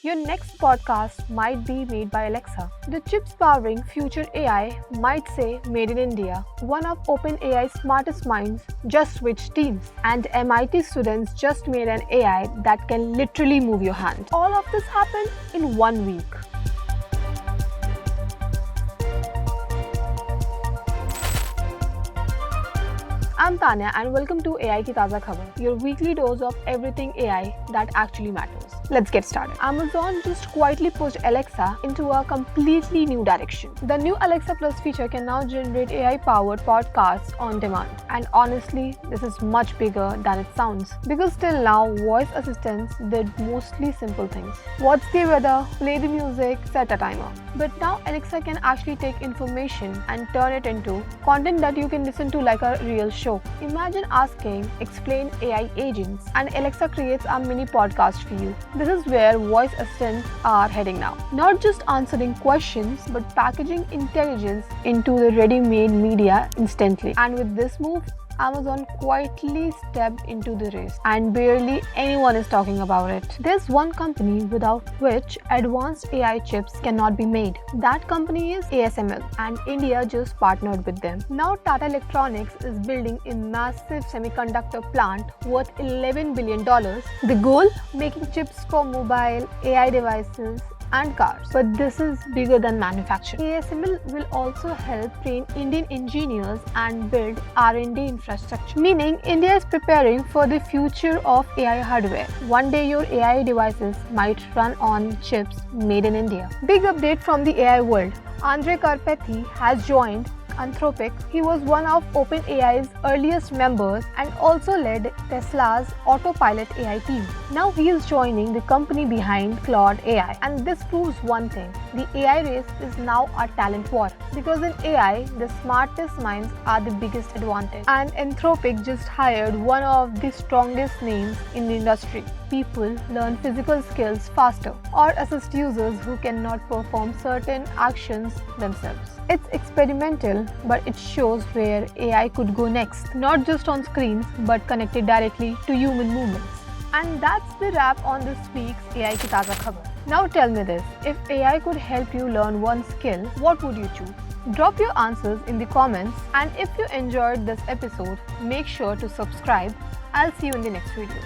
Your next podcast might be made by Alexa. The chips powering future AI might say Made in India. One of OpenAI's smartest minds just switched teams. And MIT students just made an AI that can literally move your hand. All of this happened in 1 week. I'm Tanya and welcome to AI Ki Taza Khabar, your weekly dose of everything AI that actually matters. Let's get started. Amazon just quietly pushed Alexa into a completely new direction. The new Alexa Plus feature can now generate AI-powered podcasts on demand. And honestly, this is much bigger than it sounds. Because till now, voice assistants did mostly simple things. What's the weather? Play the music, set a timer. But now Alexa can actually take information and turn it into content that you can listen to like a real show. Imagine asking, explain AI agents, and Alexa creates a mini podcast for you. This is where voice assistants are heading now. Not just answering questions, but packaging intelligence into the ready-made media instantly. And with this move, Amazon quietly stepped into the race and barely anyone is talking about it. There's one company without which advanced AI chips cannot be made. That company is ASML and India just partnered with them. Now Tata Electronics is building a massive semiconductor plant worth $11 billion. The goal? Making chips for mobile, AI devices, and cars. But this is bigger than manufacturing. ASML will also help train Indian engineers and build R&D infrastructure. Meaning India is preparing for the future of AI hardware. One day your AI devices might run on chips made in India. Big update from the AI world. Andrej Karpathy has joined Anthropic. He was one of OpenAI's earliest members and also led Tesla's autopilot AI team. Now he is joining the company behind Claude AI. And this proves one thing. The AI race is now a talent war. Because in AI, the smartest minds are the biggest advantage. And Anthropic just hired one of the strongest names in the industry. People learn physical skills faster or assist users who cannot perform certain actions themselves. It's experimental, but it shows where AI could go next, not just on screens, but connected directly to human movements. And that's the wrap on this week's AI Ki Taza Khabar. Now tell me this, if AI could help you learn one skill, what would you choose? Drop your answers in the comments, and if you enjoyed this episode, make sure to subscribe. I'll see you in the next video.